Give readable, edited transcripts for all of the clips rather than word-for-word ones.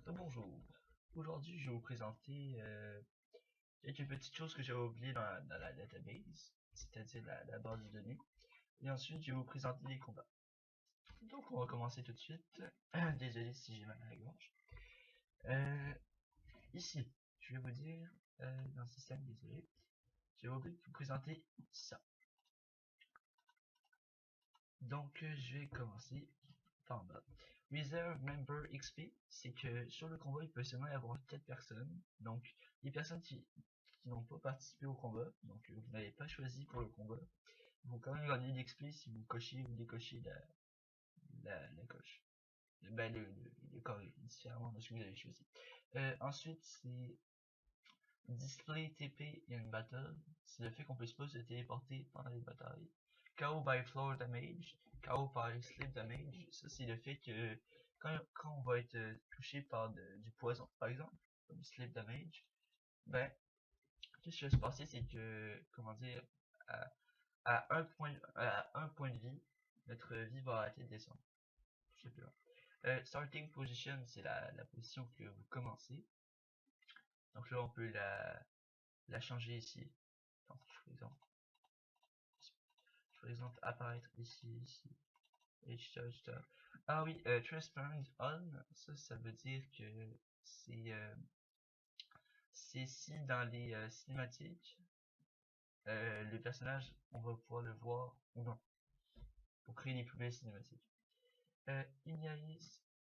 Bonjour, aujourd'hui je vais vous présenter quelques petites choses que j'avais oubliées dans la database, c'est-à-dire la base de données, et ensuite je vais vous présenter les combats. Donc on va commencer tout de suite. Désolé si j'ai mal à la gorge. Ici, je vais vous dire, dans le système, désolé, j'ai oublié de vous présenter ça. Donc je vais commencer par en bas. Reserve Member XP, c'est que sur le combat il peut seulement y avoir 4 personnes, donc les personnes qui n'ont pas participé au combat, donc vous n'avez pas choisi pour le combat, vont quand même gagner d'XP si vous cochez ou décochez la coche. Ben, le carré, différemment de ce que vous avez choisi. Ensuite, c'est Display TP in Battle, c'est le fait qu'on puisse pas se téléporter pendant les batailles. KO by Floor Damage, KO by Sleep Damage, ça c'est le fait que quand on va être touché par du poison, par exemple, comme Sleep Damage, ben, qu'est-ce qui va se passer, c'est que, comment dire, à un point de vie, notre vie va arrêter de descendre. Tout simplement. Starting Position, c'est la position que vous commencez. Donc là, on peut la changer ici. Donc, par exemple, apparaître ici, etc. Ah oui, Transparent On, ça veut dire que c'est si dans les cinématiques, le personnage, on va pouvoir le voir ou non, pour créer les plus belles cinématiques.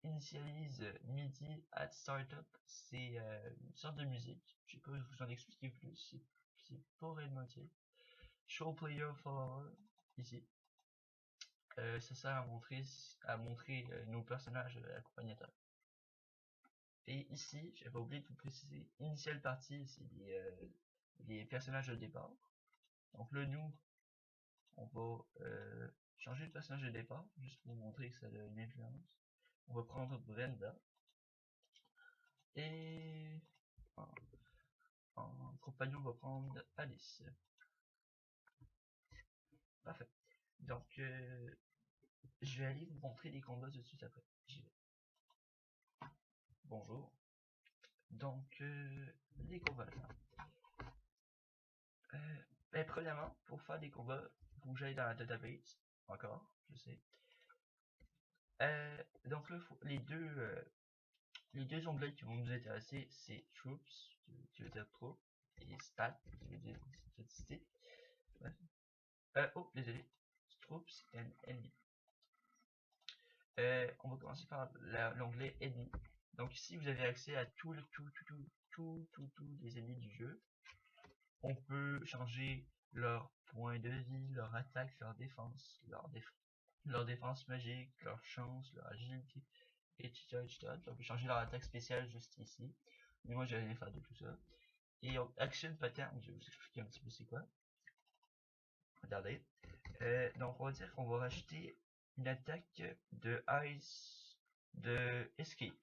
Initialize MIDI at Startup, c'est une sorte de musique, je sais pas vous en expliquer plus, c'est pas réellement utile. Show Player Follower, ici. Ça sert à montrer nos personnages accompagnateurs. Et ici, j'avais oublié de vous préciser, Initial Party, c'est les personnages de départ. Donc là, nous, on va changer de personnage de départ, juste pour vous montrer que ça a une influence. On va prendre Brenda. Et en compagnon, on va prendre Alice. Parfait. Donc, je vais aller vous montrer les combats tout de suite après. J'y vais. Bonjour. Donc, les combats là. Premièrement, pour faire des combats, faut que j'aille dans la database. Encore, je sais. Donc là, les deux onglets qui vont nous intéresser, c'est Troops, qui veut dire troupes, et Stat, qui veut dire statistique. Oh, désolé. Troops and Enemy. On va commencer par l'onglet Enemy. Donc ici, vous avez accès à tous les ennemis du jeu. On peut changer leur point de vie, leur attaque, leur défense, leur défense magique, leur chance, leur agilité, etc. On peut changer leur attaque spéciale juste ici. Mais moi, j'ai rien faire de tout ça. Et Action Pattern, je vais vous expliquer un petit peu c'est quoi. Regardez. Donc, on va dire qu'on va rajouter une attaque de Ice, de Escape.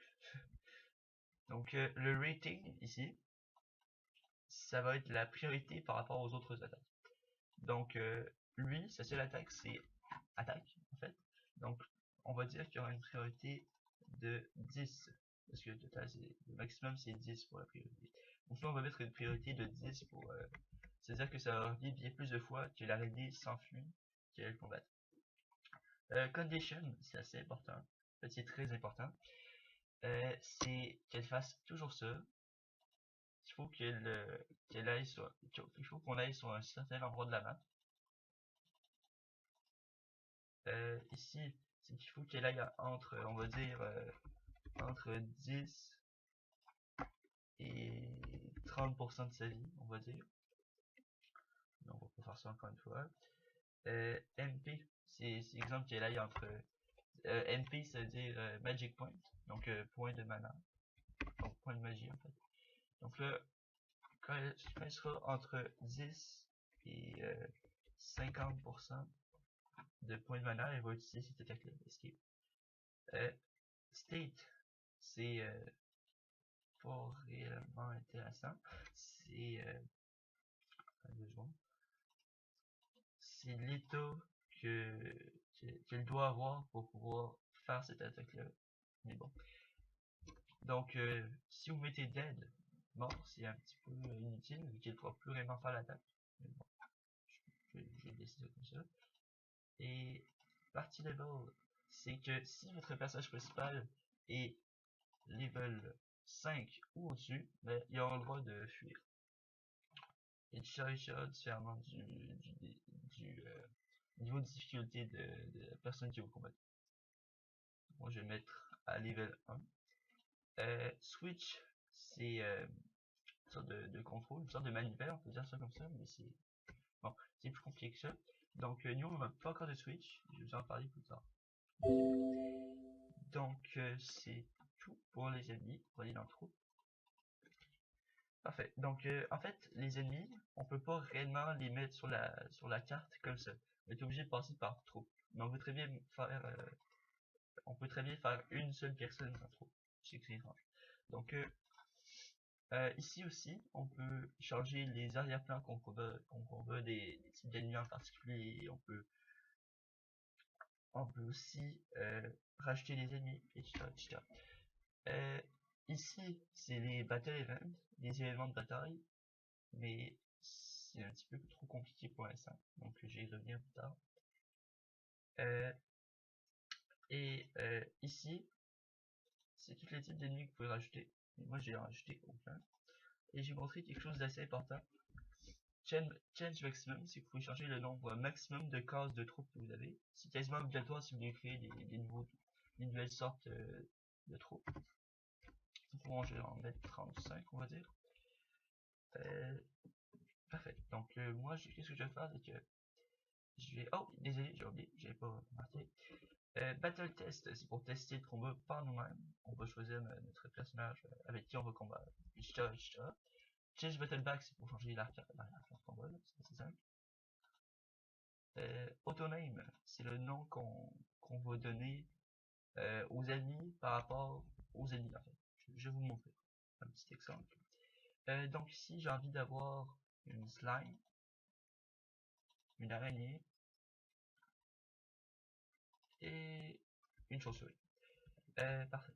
Donc, le rating ici, ça va être la priorité par rapport aux autres attaques. Donc, lui, sa seule attaque, c'est attaque, en fait. Donc, on va dire qu'il y aura une priorité de 10. Parce que le total, le maximum, c'est 10 pour la priorité. Donc là, on va mettre une priorité de 10 pour... c'est-à-dire que ça va arriver bien plus de fois que l'araignée s'enfuit qu'elle combatte. Condition, c'est assez important. En fait, c'est très important. C'est qu'elle fasse toujours ça. Il faut qu'elle aille il faut qu'on aille sur un certain endroit de la map. Ici, c'est qu'il faut qu'elle aille entre, on va dire, entre 10 et 30% de sa vie, on va dire. Donc, on va pas faire ça encore une fois. MP, c'est exemple qu'elle aille entre MP, ça veut dire Magic Point, donc point de mana, donc point de magie en fait. Donc là, quand elle sera entre 10 et 50% de points de mana, elle va utiliser cette attaque-là, Escape. State, c'est pas réellement intéressant. C'est l'état qu'elle doit avoir pour pouvoir faire cette attaque-là. Mais bon. Donc, si vous mettez dead, mort, c'est un petit peu inutile, vu qu'il ne pourra plus vraiment faire l'attaque. Mais bon, je vais laisser ça comme ça. Et party level, c'est que si votre personnage principal est level 5 ou au-dessus, ben, il aura le droit de fuir. Et différemment du niveau de difficulté de la personne qui vous combattre. Moi, je vais mettre à level 1. Switch, c'est une sorte de contrôle, une sorte de manivelle, on peut dire ça comme ça, mais c'est bon, c'est plus compliqué que ça. Donc, nous, on n'a pas encore de Switch, je vais vous en parler plus tard. Donc, c'est tout pour les ennemis, pour aller dans le trou. Parfait. Donc, en fait, les ennemis, on peut pas réellement les mettre sur la carte comme ça. On est obligé de passer par trou. Mais on peut très bien faire, une seule personne en trou. C'est étrange. Donc, ici aussi, on peut changer les arrière-plans qu'on veut des types d'ennemis en particulier. On peut aussi rajouter des ennemis, etc. etc. Ici, c'est les battle events, les événements de bataille, mais c'est un petit peu trop compliqué pour l'instant, donc je vais y revenir plus tard. Ici, c'est tous les types d'ennemis que vous pouvez rajouter. Et moi, j'ai rajouté aucun. Et j'ai montré quelque chose d'assez important. Change maximum, c'est que vous pouvez changer le nombre maximum de cases de troupes que vous avez. C'est quasiment obligatoire si vous voulez créer des nouvelles sortes de troupes. Bon, je vais en mettre 35, on va dire. Parfait. Donc, moi, qu'est-ce que je vais faire, c'est que je vais... Oh, désolé, j'ai oublié, j'avais pas marqué. Battle test, c'est pour tester le combat par nous-mêmes. On va choisir notre personnage avec qui on va combattre. Change battle back, c'est pour changer l'arrière de combat, c'est assez simple. Autoname, c'est le nom qu'on va donner aux ennemis par rapport aux ennemis, en fait. Je vais vous montrer un petit exemple. Donc ici, j'ai envie d'avoir une slime, une araignée et une chauve-souris. Parfait.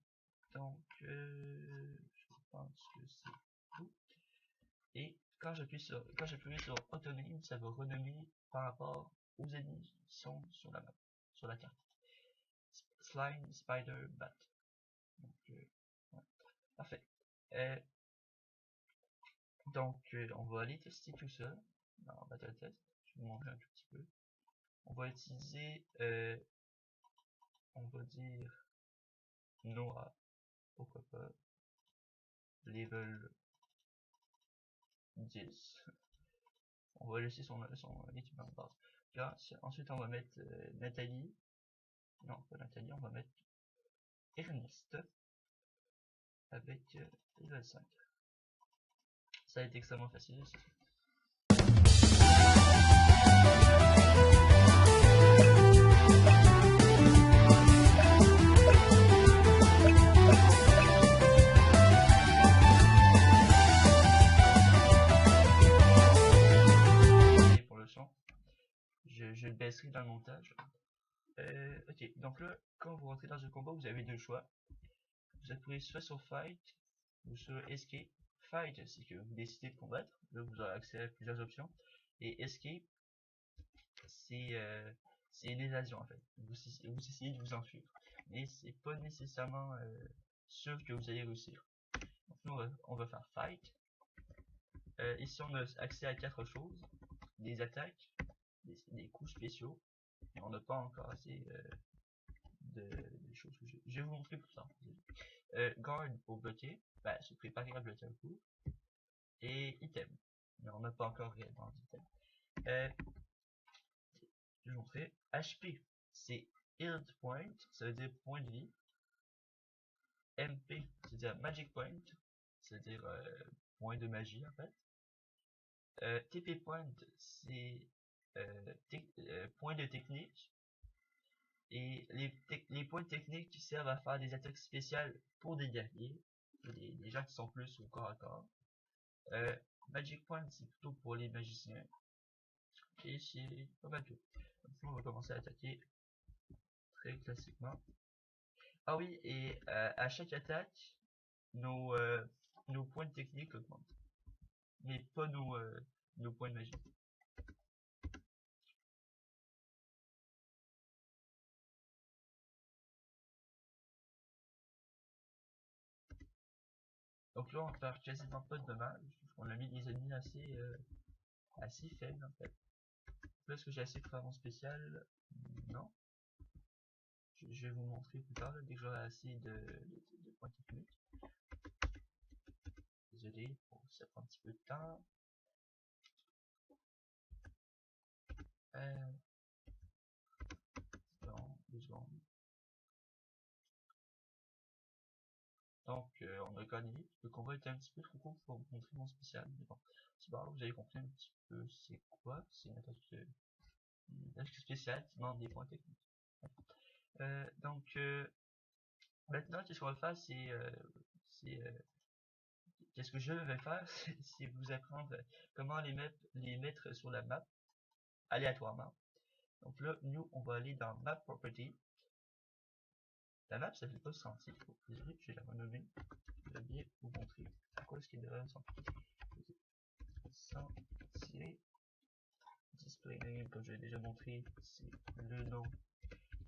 Donc, je pense que c'est tout. Et quand j'appuie sur Autoname, ça va renommer par rapport aux ennemis qui sont sur la map, sur la carte. Slime, Spider, Bat. Donc, ouais. Parfait. On va aller tester tout ça dans Battle Test. Je vais vous montrer un tout petit peu. On va utiliser, on va dire Noah, pourquoi pas, level 10. On va laisser son équipement de base. Là, ensuite, on va mettre Nathalie. Non, pas Nathalie, on va mettre Ernest avec level 5. Ça a été extrêmement facile. Pour le son, je le baisserai dans le montage. Ok, donc là, quand vous rentrez dans un combat, vous avez deux choix. Vous appuyez soit sur Fight ou sur Escape. Fight, c'est que vous décidez de combattre. Là, vous aurez accès à plusieurs options. Et Escape, c'est une évasion en fait. Vous essayez de vous enfuir. Mais c'est pas nécessairement sûr que vous allez réussir. Donc nous, on va faire Fight. Ici, on a accès à 4 choses. Des attaques, des coups spéciaux. Et on n'a pas encore assez des choses que je vais vous montrer plus tard. Guard pour bloquer, se préparer à bloquer un coup. Et item. Mais on n'a pas encore réellement d'item. Je vais vous montrer. HP, c'est Healed Point, ça veut dire point de vie. MP, c'est-à-dire Magic Point, c'est-à-dire point de magie en fait. TP Point, c'est point de technique. Et les points techniques qui servent à faire des attaques spéciales pour des guerriers, des gens qui sont plus au corps à corps. Magic Point, c'est plutôt pour les magiciens. Et c'est pas mal tout. Donc, on va commencer à attaquer très classiquement. Ah oui, et à chaque attaque, nos points de technique augmentent. Mais pas nos points de magie. Donc là, on va faire quasiment pas de dommages. On a mis des ennemis assez faibles en fait. Là, est-ce que j'ai assez pour faire mon spécial? Non. Je vais vous montrer plus tard, là, dès que j'aurai assez de points techniques. Désolé, ça prend un petit peu de temps. Dans 2 secondes. Donc, on a gagné. Le combat était un petit peu trop court pour vous montrer mon spécial. Mais bon, c'est pas grave, vous avez compris un petit peu c'est quoi. C'est une attaque spéciale qui demande des points techniques. Donc, maintenant, qu'est-ce qu'on va faire, qu'est-ce que je vais faire, c'est vous apprendre comment les mettre sur la map aléatoirement. Donc là, nous, on va aller dans Map Property. La map s'appelle pas Sentier. Désolé, je vais la renommer. Je vais bien vous montrer pourquoi est-ce qu'il devrait Sentier. Sentier. Display name, comme je l'ai déjà montré, c'est le nom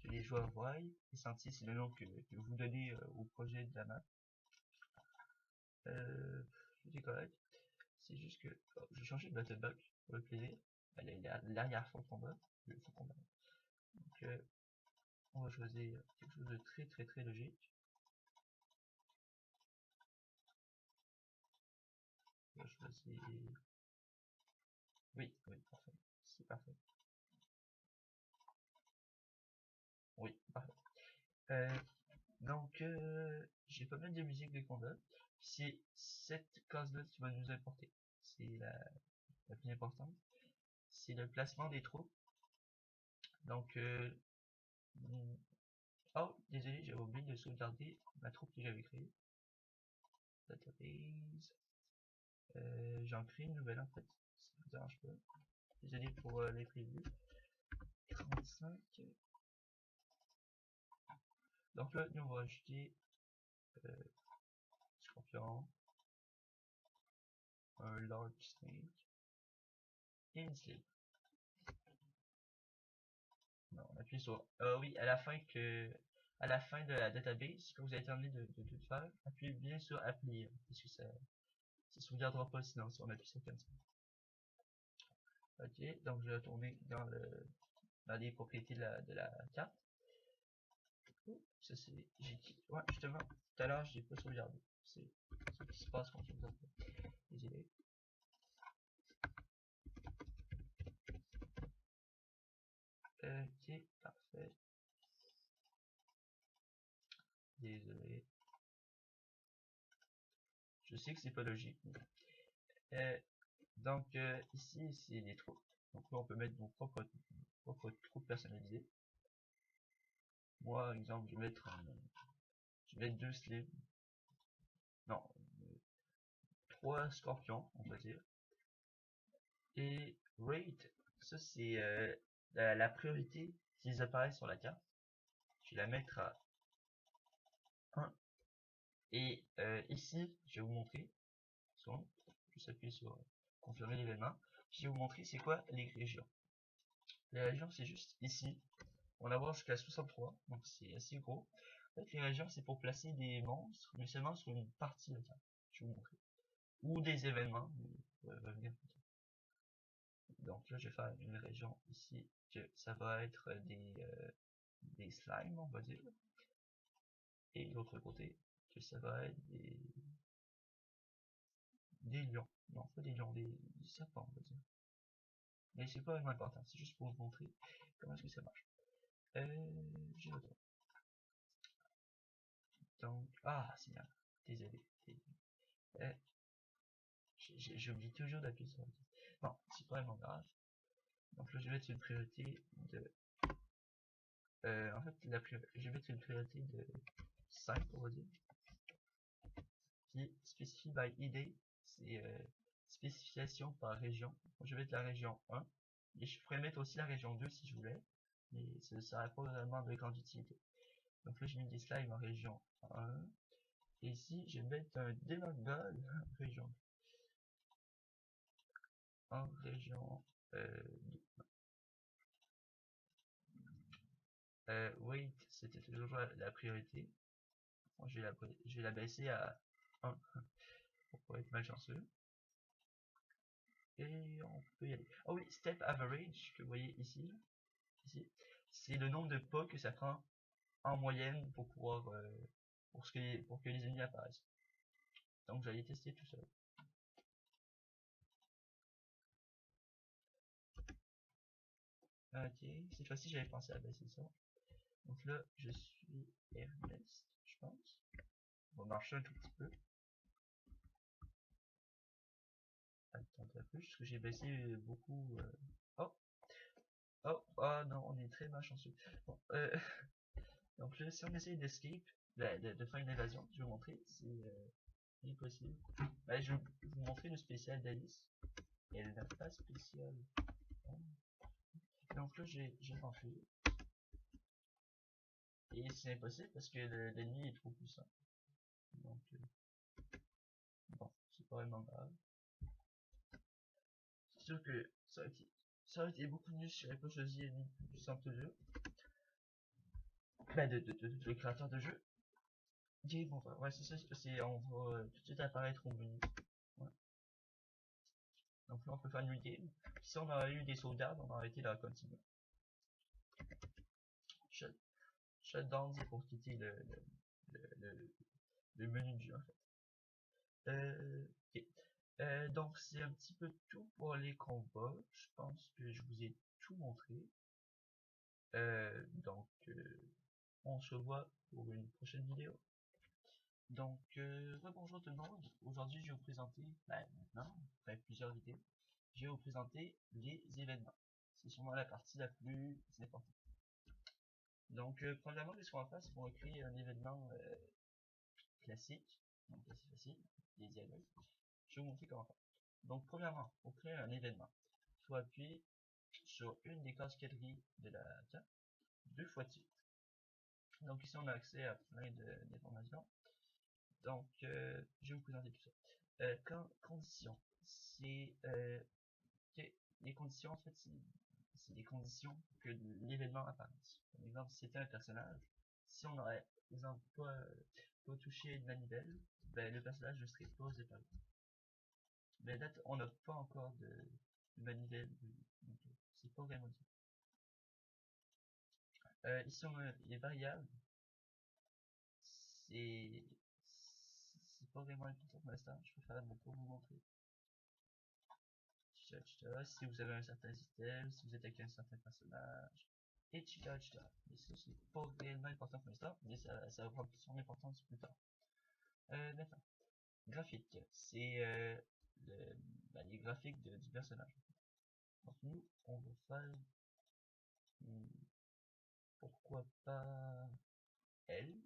que les joueurs voient. Et Sentier, c'est le nom que vous donnez au projet de la map. C'est correct. C'est juste que je vais changer de battlebox pour le plaisir. L'arrière-fond combat. Le fond combat. Donc, on va choisir quelque chose de très logique. On va choisir. Oui, parfait. C'est parfait. Oui, parfait. Donc, j'ai pas mal de musique de combat. C'est cette case-là qui va nous importer. C'est la plus importante. C'est le placement des troupes. Donc, oh, désolé, j'avais oublié de sauvegarder ma troupe que j'avais créée. Database. J'en crée une nouvelle en fait. Ça ne me dérange pas. Désolé pour les prévus. 35. Donc là, nous on va ajouter Scorpion, un Large Snake et une Slip. Non, on appuie sur oui, à la fin de la database, quand vous avez terminé de tout faire, appuyez bien sur appliquer, parce que ça sauvegardera pas sinon si on appuie sur comme ça. Ok, donc je vais retourner dans les propriétés de la carte. Ça c'est. Ouais, justement, tout à l'heure j'ai pas sauvegardé. C'est ce qui se passe quand je sauvegarde. Désolé. Ok, parfait. Désolé. Je sais que c'est pas logique. Donc ici c'est les troupes. Donc là on peut mettre nos propres troupes personnalisées. Moi par exemple je vais mettre 2 slims. Non, 3 scorpions on va dire. Et rate, ça c'est la priorité s'ils apparaissent sur la carte. Je vais la mettre à 1. Et ici je vais vous montrer. Juste appuyer sur confirmer l'événement. Je vais vous montrer c'est quoi les régions. Les régions c'est juste ici. On a voir jusqu'à 63, donc c'est assez gros. En fait, les régions, c'est pour placer des monstres, mais seulement sur une partie de la carte. Je vais vous montrer. Ou des événements, revenir plus tard. Donc là, je vais faire une région ici, que ça va être des slimes, on va dire. Et l'autre côté, que ça va être des lions. Non, pas des lions, des serpents, on va dire. Mais c'est pas vraiment important, c'est juste pour vous montrer comment est-ce que ça marche. Je retourne. Donc, c'est bien. Désolé. J'oublie toujours d'appuyer sur le bouton. Bon, c'est pas vraiment grave. Donc là, je vais mettre une priorité de. En fait, je vais mettre une priorité de 5, on va dire. Puis, specify by ID, c'est spécification par région. Donc, je vais mettre la région 1. Et je pourrais mettre aussi la région 2 si je voulais. Mais ça n'a pas vraiment de grande utilité. Donc là, j'ai mis des slimes en région 1. Et Et ici, je vais mettre un debugger en région wait, c'était toujours la priorité. Bon, je vais la baisser à 1 pour pas être malchanceux. Et on peut y aller. Oh oui, step average que vous voyez ici, c'est le nombre de pas que ça prend en moyenne pour pouvoir pour que les ennemis apparaissent. Donc j'allais tester tout seul. Ok, cette fois-ci j'avais pensé à baisser ça. Donc là je suis Ernest, je pense. On va marcher un tout petit peu. Attends un peu, parce que j'ai baissé beaucoup. Oh, oh non, on est très malchanceux. Bon, donc là, si on essaye d'escape, de faire une évasion, je vais vous montrer, c'est impossible. Je vais vous montrer le spécial d'Alice. Elle n'a pas spécial. Donc là, j'ai rentré. Et c'est impossible parce que l'ennemi est trop puissant. Donc, bon, c'est pas vraiment grave. C'est sûr que ça aurait été beaucoup mieux si j'avais pas choisi l'ennemi le plus puissant de jeu. Le créateur de jeu. Game over. Ouais, c'est ça, on va tout de suite apparaître au menu. Ouais. Donc là, on peut faire une new game. Si on aurait eu des sauvegardes, on aurait été dans la continue. Shutdown, c'est pour quitter le menu du jeu en fait. Ok. Donc c'est un petit peu tout pour les combats. Je pense que je vous ai tout montré. Donc on se voit pour une prochaine vidéo. Donc bonjour tout le monde. Aujourd'hui je vais vous présenter, maintenant, après plusieurs vidéos, je vais vous présenter les événements. C'est sûrement la partie la plus importante. Donc premièrement, qu'est-ce qu'on va faire, c'est qu'on va créer un événement classique, donc assez facile, des dialogues. Je vais vous montrer comment faire. Donc premièrement, pour créer un événement, il faut appuyer sur une des casqueteries de la carte, 2 fois de suite. Donc ici on a accès à plein d'informations. Donc je vais vous présenter tout ça. Conditions, c'est les conditions en fait c'est des conditions pour que l'événement apparaisse. Par exemple, si c'était un personnage, si on n'aurait par exemple pas touché une manivelle, ben, le personnage ne serait pas épargné. Mais là, on n'a pas encore de manivelle, donc c'est pas vraiment dit. Ici on a les variables, c'est pas vraiment important pour l'instant, je préfère ne pas vous montrer. Si vous avez un certain système, si vous êtes avec un certain personnage, etc. Mais ça c'est pas réellement important pour l'instant, mais ça va prendre son importance plus tard. Maintenant, graphique, c'est les graphiques du personnage. Donc nous, on va faire pourquoi pas elle.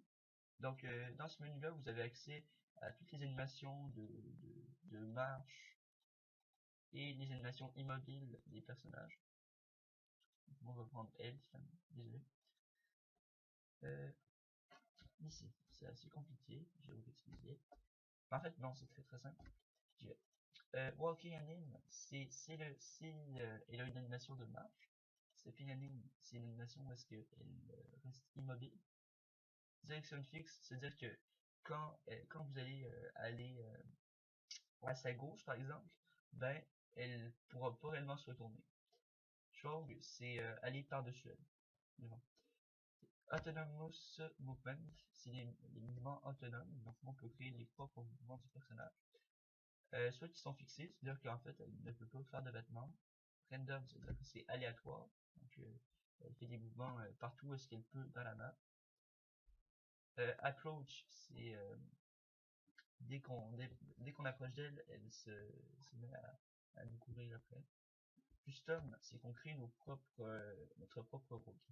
Donc dans ce menu là vous avez accès à toutes les animations de marche et les animations immobiles des personnages. Donc, on va prendre elle finalement, désolé. Ici, c'est assez compliqué, je vais vous expliquer. En fait non, c'est très simple. Walking Anime, elle a une animation de marche. Stepping Anime, c'est une animation où est-ce qu'elle reste immobile. Direction fixe, c'est-à-dire que quand vous allez aller à sa gauche par exemple, ben elle pourra pas réellement se retourner. Shrug, c'est aller par-dessus elle. Autonomous Movement, c'est les mouvements autonomes, donc on peut créer les propres mouvements du personnage. Soit qui sont fixés, c'est-à-dire qu'en fait elle ne peut pas faire de vêtements. Random, c'est-à-dire que c'est aléatoire, donc elle fait des mouvements partout où est-ce qu'elle peut dans la map. Approach, c'est dès qu'on approche d'elle, elle se met à nous courir après. Custom, c'est qu'on crée notre propre route.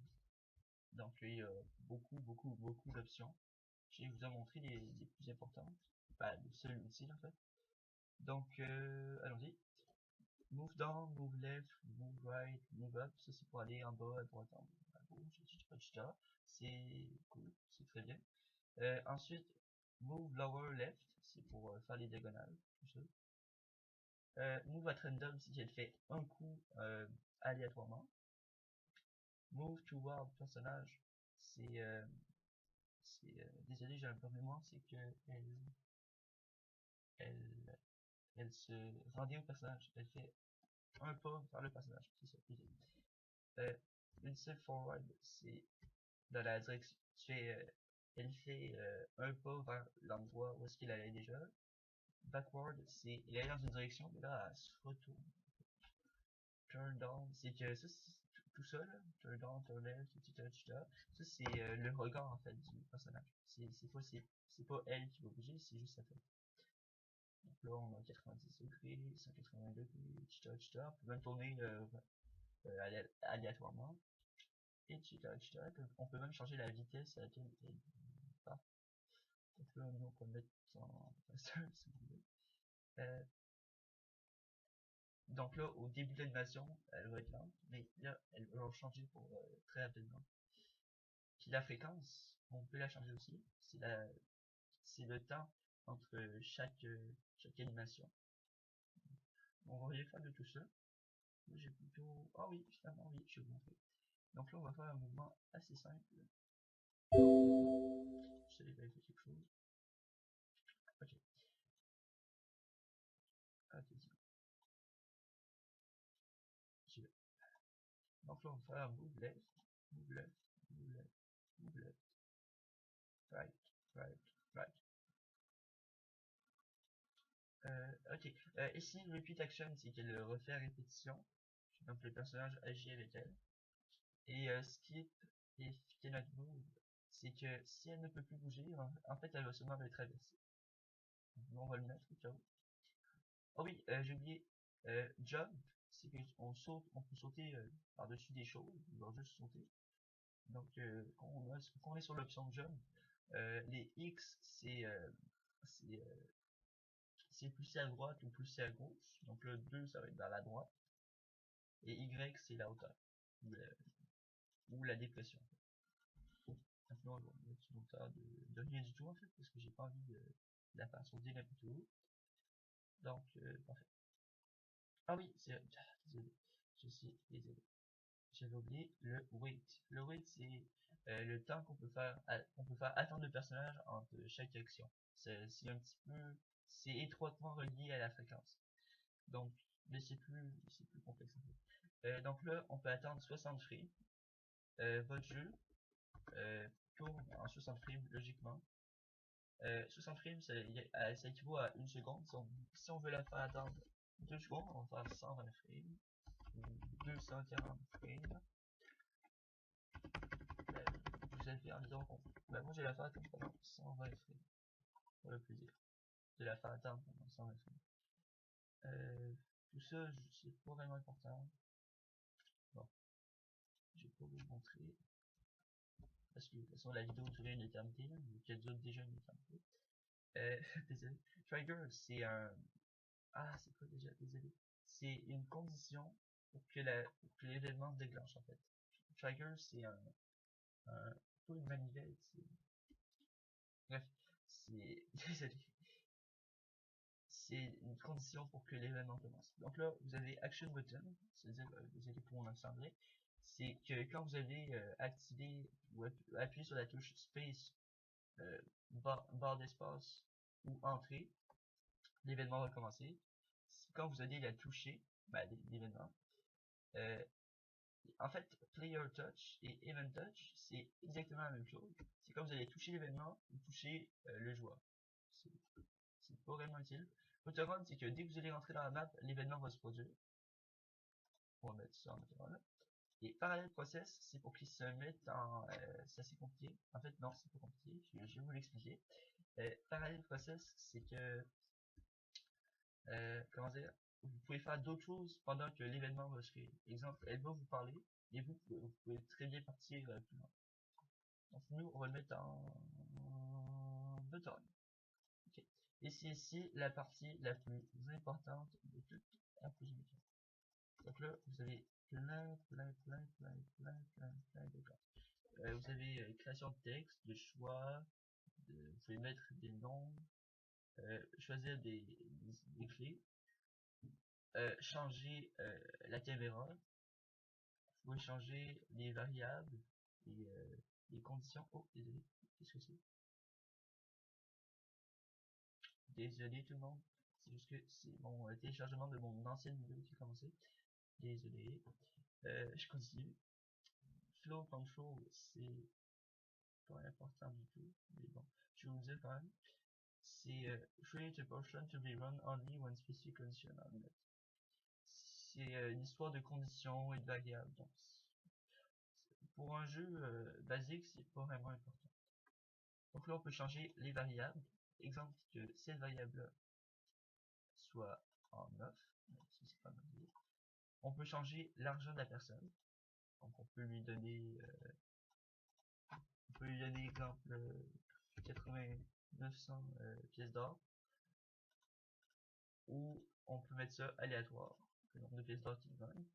Donc il y a beaucoup d'options. Je vais vous en montrer les plus importantes. Le seul utile en fait. Donc allons-y. Move down, move left, move right, move up. Ça c'est pour aller en bas, à droite, à gauche, etc. C'est cool, c'est très bien. Ensuite, Move lower left, c'est pour faire les diagonales, tout ça. Move at random, si elle fait un coup aléatoirement. Move toward personnage, c'est désolé, j'ai un peu de mémoire, c'est que elle, elle se rendait au personnage, elle fait un pas vers le personnage, c'est ça. Une step forward, c'est dans la direction, elle fait un pas vers l'endroit où est-ce qu'il allait déjà. Backward, c'est il allait dans une direction, mais là, elle se retourne. Turn down, c'est que ça, tout ça, là, turn down, turn left, etc., etc., ça, c'est le regard, en fait, du personnage. C'est pas elle qui va bouger, c'est juste sa tête. Donc là, on a 90 degrés, 180 degrés, etc., etc. On peut même tourner aléatoirement, etc., etc. On peut même changer la vitesse à laquelle elle part. Donc là, nous, on peut mettre en faster, si vous voulez. Donc là, au début de l'animation, elle va être lente, mais là, elle va changer pour très rapidement. Puis la fréquence, on peut la changer aussi. C'est le temps entre chaque animation. On va rien faire de tout ça. J'ai plutôt... Ah oui, finalement, oui, je vais vous montrer. Donc là, on va faire un mouvement assez simple. Je vais vérifier quelque chose. Ok. Ok, j'y vais. Donc là, on va faire un move left, move left, move left, move left, right, right, right. Ok. Ici, repeat action, c'est qu'elle refait à répétition. Donc le personnage agit avec elle. Et skip et cannot move, c'est que si elle ne peut plus bouger, en fait, elle va seulement le traverser. Donc, on va le mettre au cas où. Oh oui, j'ai oublié. Jump, c'est qu'on saute, on peut sauter par-dessus des choses, on va juste sauter. Donc, quand on est sur l'option jump, les X, c'est pousser à droite ou pousser à gauche. Donc le 2, ça va être vers la droite. Et Y, c'est la hauteur. Ou la dépression. Maintenant, on va mettre une hauteur de rien du tout, en fait, parce que j'ai pas envie de la faire sauter n'importe où. Donc, parfait. Ah oui, désolé. Je suis désolé. J'avais oublié le wait. Le wait, c'est le temps qu'on peut faire attendre le personnage entre chaque action. C'est un petit peu, c'est étroitement relié à la fréquence. Donc, mais c'est plus complexe en fait. Donc là, on peut attendre 60 frames. Votre jeu tourne en 60 frames logiquement. 60 frames, ça équivaut à 1 seconde. Si on veut la faire attendre 2 secondes, on va faire 120 frames. Ou 240 frames. Vous allez faire, disons, moi je vais la faire attendre pendant 120 frames. Pour le plaisir de la faire attendre pendant 120 frames. Tout ça, c'est pas vraiment important. Bon, je vais pas vous montrer. Parce que de toute façon, la vidéo durait une éternité, là, donc elle dure déjà une éternité. Désolé. Trigger, c'est un. Ah, c'est quoi déjà? Désolé. C'est une condition pour que l'événement se déclenche en fait. Trigger, c'est un. Pas une manivelle, c'est. Bref, c'est. Désolé. C'est une condition pour que l'événement commence. Donc là, vous avez Action Button, c'est-à-dire, désolé pour mon accent anglais, c'est que quand vous avez activé ou appuyé sur la touche Space, barre d'espace ou entrée, l'événement va commencer. Quand vous allez la toucher, ben, l'événement, euh, en fait, Player Touch et Event Touch, c'est exactement la même chose. C'est quand vous allez toucher l'événement, vous touchez le joueur. C'est pas vraiment utile. Autorun, c'est que dès que vous allez rentrer dans la map, l'événement va se produire. On va mettre ça en attendant là. Et Parallel Process, c'est pour qu'il se mette en. C'est assez compliqué. En fait, non, c'est pas compliqué. Je vais vous l'expliquer. Parallel Process, c'est que. Comment dire? Vous pouvez faire d'autres choses pendant que l'événement va se créer. Exemple, elle va vous parler et vous pouvez très bien partir plus loin. Donc, nous, on va le mettre en button. Ok. Et c'est ici la partie la plus importante de toute RPG. Donc là, vous avez plein de cartes. Vous avez création de texte, de choix, vous pouvez mettre des noms, choisir des clés, changer la caméra, vous pouvez changer les variables et les conditions. Oh, désolé, qu'est-ce que c'est? Désolé tout le monde, c'est juste que c'est mon téléchargement de mon ancienne vidéo qui a commencé. Désolé. Je continue. Flow control, c'est pas important du tout, mais bon, je vais vous dire quand même. C'est create a portion to be run only when specific conditions are met. C'est une histoire de conditions et de variables. Donc, pour un jeu basique, c'est pas vraiment important. Donc là, on peut changer les variables. Exemple que cette variable-là soit en off. Si c'est pas marqué. On peut changer l'argent de la personne. Donc on peut lui donner, exemple 900 pièces d'or. Ou on peut mettre ça aléatoire, le nombre de pièces d'or qu'il gagne.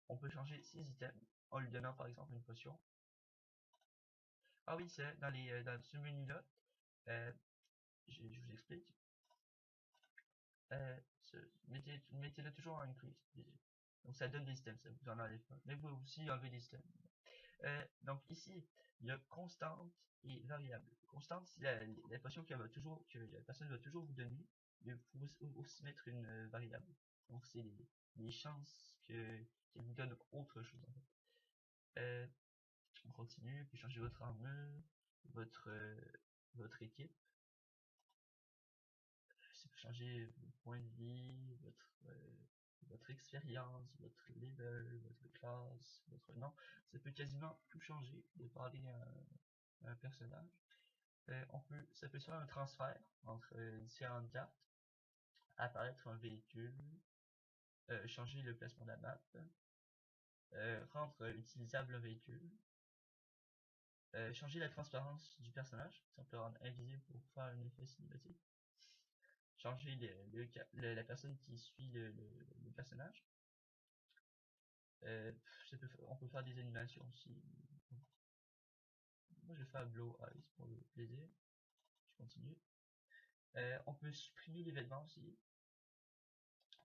On peut changer ses items en lui donnant par exemple une potion. Ah oui, c'est dans ce menu là, je vous explique. Mettez-le toujours en increase. Donc ça donne des items, ça vous en enlève pas. Mais vous pouvez aussi enlever des items. Donc ici, il y a constante et variable. Constante, c'est la potion que la personne va toujours vous donner, mais vous pouvez aussi mettre une variable. Donc c'est les chances qu'elle vous donne autre chose en fait. On continue, puis changer votre armure, votre équipe. Ça peut changer vos points de vie, votre expérience, votre level, votre classe, votre nom. Ça peut quasiment tout changer de parler à un personnage. Ça peut se faire un transfert entre différentes cartes, apparaître un véhicule, changer le placement de la map, rendre utilisable un véhicule, changer la transparence du personnage, ça peut le rendre invisible pour faire un effet cinématique, changer la personne qui suit le personnage. On peut faire des animations aussi. Moi je vais faire Blow Eyes pour le plaisir. Je continue. On peut supprimer l'événement aussi.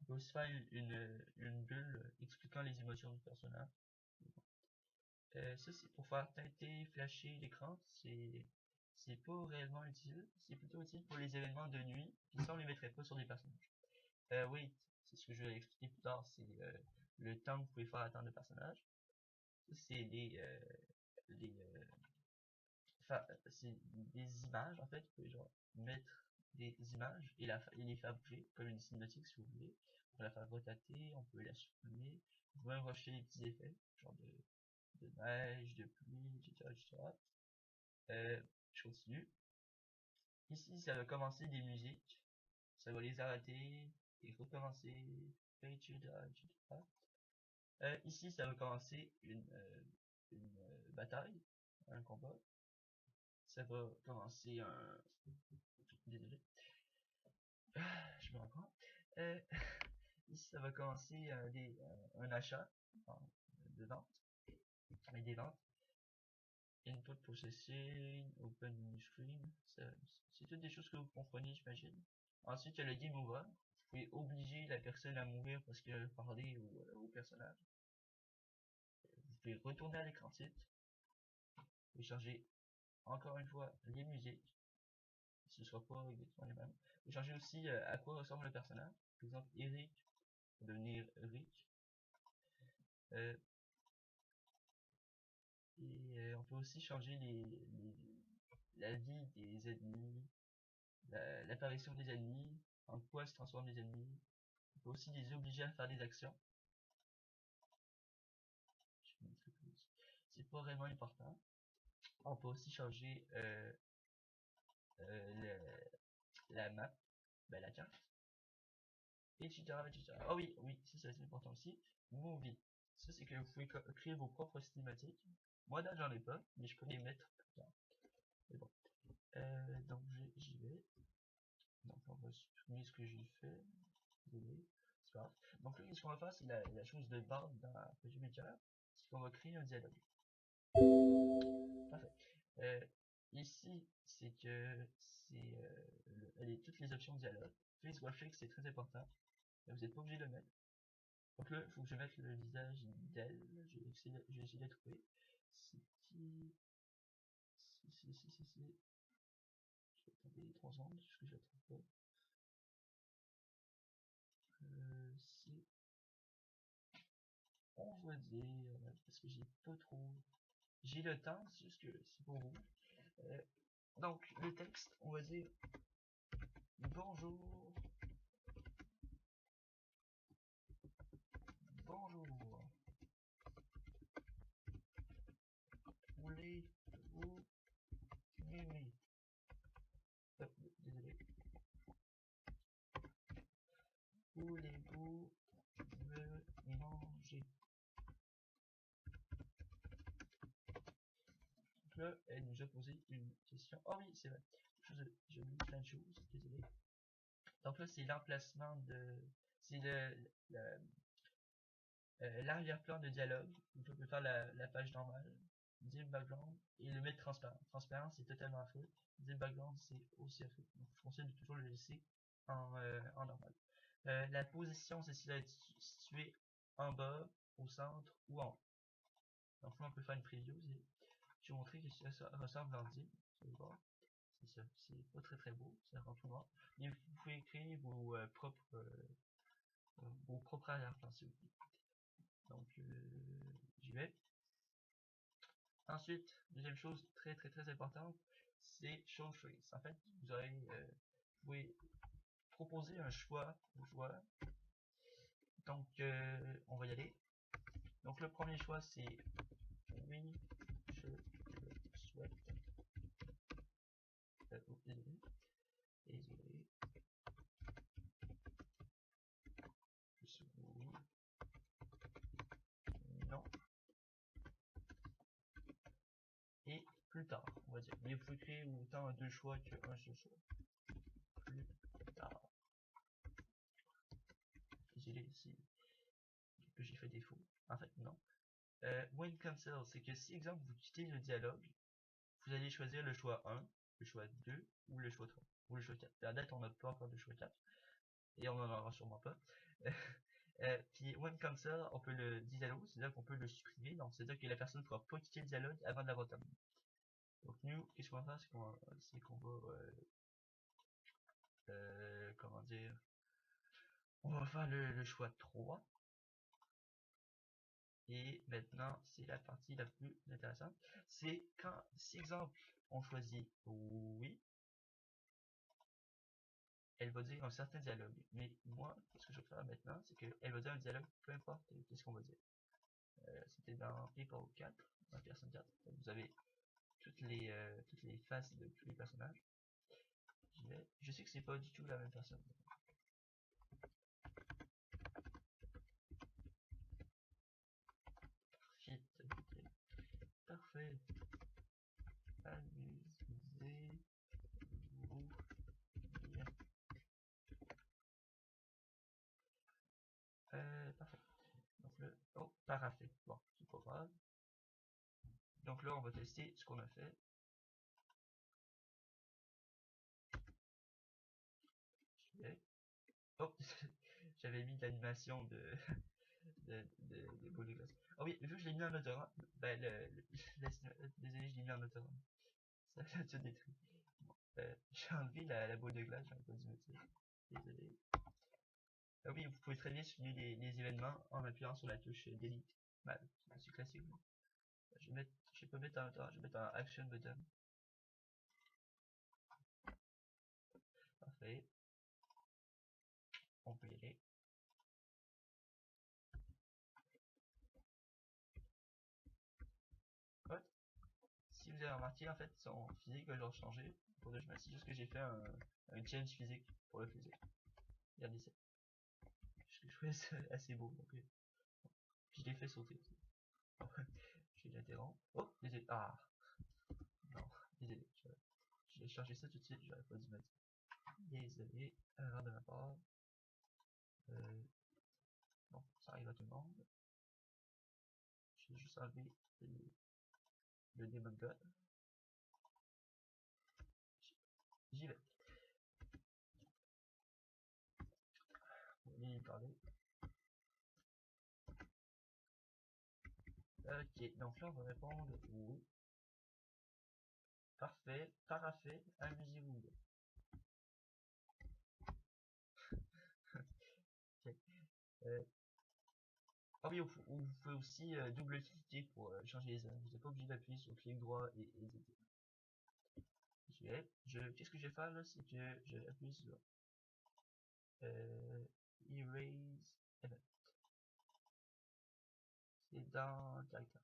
On peut aussi faire une bulle expliquant les émotions du personnage. Ça c'est pour faire teinter, flasher l'écran. C'est pas réellement utile. C'est plutôt utile pour les événements de nuit. Puis ça on les mettrait pas sur des personnages. Oui, c'est ce que je vais expliquer plus tard. C'est le temps que vous pouvez faire attendre le personnage. C'est c'est des images en fait. Vous pouvez genre mettre des images et les faire bouger comme une cinématique si vous voulez. On peut la faire rotater, on peut la supprimer. Vous pouvez même rajouter des petits effets, genre de neige, de pluie, etc. Je continue. Ici, ça va commencer des musiques. Ça va les arrêter et recommencer, etc. Ici, ça va commencer une bataille, un combat. Ça va commencer un... Désolé. Je me reprends. Ici, ça va commencer un achat de vente. Et des ventes. Input processing, open new screen. C'est toutes des choses que vous comprenez, j'imagine. Ensuite, il y a le game over. Vous pouvez obliger la personne à mourir parce qu'elle a parlé au personnage. Vous pouvez retourner à l'écran titre. Vous pouvez changer encore une fois les musiques. Ce ne sera pas exactement les mêmes. Vous pouvez changer aussi à quoi ressemble le personnage. Par exemple, Eric va devenir Rick. Et on peut aussi changer la vie des ennemis, l'apparition des ennemis, en quoi se transforment les ennemis. On peut aussi les obliger à faire des actions. C'est pas vraiment important. On peut aussi changer la map, la carte, etc. Ah oui, ça c'est important aussi. Movie. Ça c'est que vous pouvez créer vos propres cinématiques. Moi là j'en ai pas, mais je peux les mettre plus tard. Mais bon. Donc j'y vais. Donc on va supprimer ce que j'ai fait. Désolé. C'est pas grave. Donc là ce qu'on va faire c'est la chose de base dans Projet Maker. C'est qu'on va créer un dialogue. Parfait. ici, c'est que toutes les options de dialogue. Face graphics, c'est très important. Vous n'êtes pas obligé de le mettre. Donc là, il faut que je mette le visage d'elle. Je vais essayer de le trouver. C'est qui? Si. Je vais attendre 3 secondes, parce que je la trouve pas. Si. On va dire, parce que j'ai pas trop. J'ai le temps, c'est juste que c'est pour vous. Donc, le texte, on va dire bonjour. Bonjour. Voulez-vous m'aimer? Désolé. Voulez-vous me manger? Donc là, elle nous a posé une question. Oh oui, c'est vrai. J'ai oublié plein de choses. Désolé. Donc là, c'est l'emplacement de. C'est l'arrière-plan de dialogue. Donc on peut faire la page normale, dim background, et le mettre transparent. Transparent, c'est totalement faux. Dim background, c'est aussi faux. Donc je conseille de toujours le laisser en normal. La position, c'est s'il est situé en bas, au centre ou en haut. Donc là, on peut faire une preview. Je vais vous montrer que ça ressemble dans dim. Vous allez voir. C'est ça. C'est pas très beau. Ça rend tout noir. Mais vous pouvez créer vos propres arrière-plans si vous voulez. Donc, j'y vais. Ensuite, deuxième chose très importante, c'est show trace. En fait, vous pouvez proposer un choix au joueur. Donc, on va y aller. Donc, le premier choix, c'est oui, je le souhaite. Désolé. Je suis oui. Non. Et plus tard, on va dire. Mais vous pouvez créer autant deux choix qu'un seul choix. Plus tard. Désolé si j'ai fait défaut. En fait, non. When cancel, c'est que si, exemple, vous quittez le dialogue, vous allez choisir le choix 1, le choix 2 ou le choix 3 ou le choix 4. À date, on n'a pas encore de choix 4 et on n'en aura sûrement pas. Puis when cancel, on peut le dialogue, c'est-à-dire qu'on peut le supprimer, donc c'est-à-dire que la personne ne pourra pas quitter le dialogue avant de l'avoir terminé. Donc nous, qu'est-ce qu'on va faire, c'est qu'on va comment dire, on va faire le choix 3. Et maintenant, c'est la partie la plus intéressante. C'est quand, si exemple, on choisit oui, elle va dire un certain dialogue. Mais moi, ce que je vais faire maintenant, c'est qu'elle va dire un dialogue, peu importe qu'est-ce qu'on va dire. C'était dans People 4, dans Personne 4. Vous avez toutes les faces de tous les personnages. Je sais que c'est pas du tout la même personne. Fit, parfait. Amusez-vous bien. Parfait. Donc le, oh, parfait. Bon, c'est pas grave. Donc là, on va tester ce qu'on a fait. Oh, j'avais mis l'animation de boule de glace. Oh oui, vu que je l'ai mis en autorum, ben désolé, je l'ai mis en autorum. Ça a tout détruit. Bon, j'ai enlevé la boule de glace, j'aurais pas dû mettre ça. Désolé. Ah oui, vous pouvez très bien suivre les événements en appuyant sur la touche delete. Ben, c'est classique. Je vais pas mettre en autorum, je vais mettre en action button. Parfait. On peut y aller. Hop. Si vous avez remarqué, en fait, son physique va genre changer. Pour le chemin, c'est juste que j'ai fait un change physique pour le physique. Regardez ça. Je trouvais ça assez beau. Donc, puis je l'ai fait sauter aussi. Je l'interromps. Oh, désolé. Ah, non, désolé. Je vais changer ça tout de suite. J'aurais pas dû mettre. Désolé. Erreur de ma part. Bon, ça arrive à tout le monde. Je vais juste enlever le Demon God. j'y vais. On va y parler. Ok, donc là on va répondre oui. Parfait, parfait, amusez-vous. Ok. Ah oui, vous pouvez aussi double-cliquer pour changer les zones. Vous n'êtes pas obligé d'appuyer sur clic droit et Z. Qu'est-ce que je vais faire là, c'est que je vais appuyer sur Erase Event. C'est dans Caractère.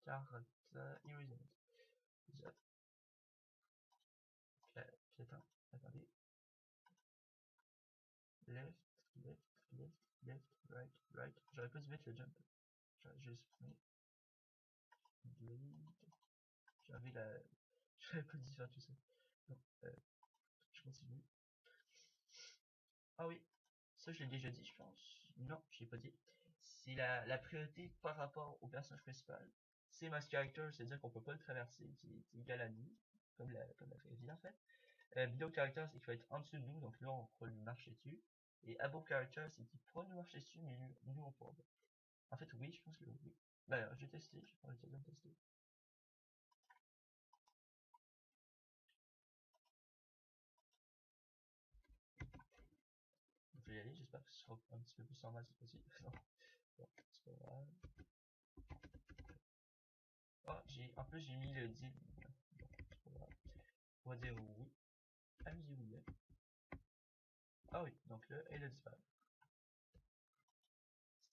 Caractère, Erase Event. Déjà. Puis attendez. Left, left, left, left, right, right. J'aurais pas dû mettre le jump. J'aurais juste supprimé. Delete. J'aurais pas dû faire tout ça. Donc, je continue. Ah oui, ça je l'ai déjà dit, je pense. Non, je l'ai pas dit. C'est la priorité par rapport au personnage principal. C'est mass character, c'est-à-dire qu'on peut pas le traverser, qui est égal à nous, comme la vraie vie en fait. Below character, c'est qu'il va être en dessous de nous, donc là on pourra lui marcher dessus. Et above character, c'est qu'il pourra nous marcher dessus, mais nous on pourra pas. En fait, oui, je pense que oui. Bah alors, je vais tester, je vais prendre l'occasion de tester. Je vais y aller, j'espère que ce sera un petit peu plus normal cette fois-ci. Non, bon, c'est pas grave. Ah, en plus j'ai mis le 10. Bon, c'est pas grave. On va dire oui. Amusez-vous bien. Ah oui, donc là, elle a disparu.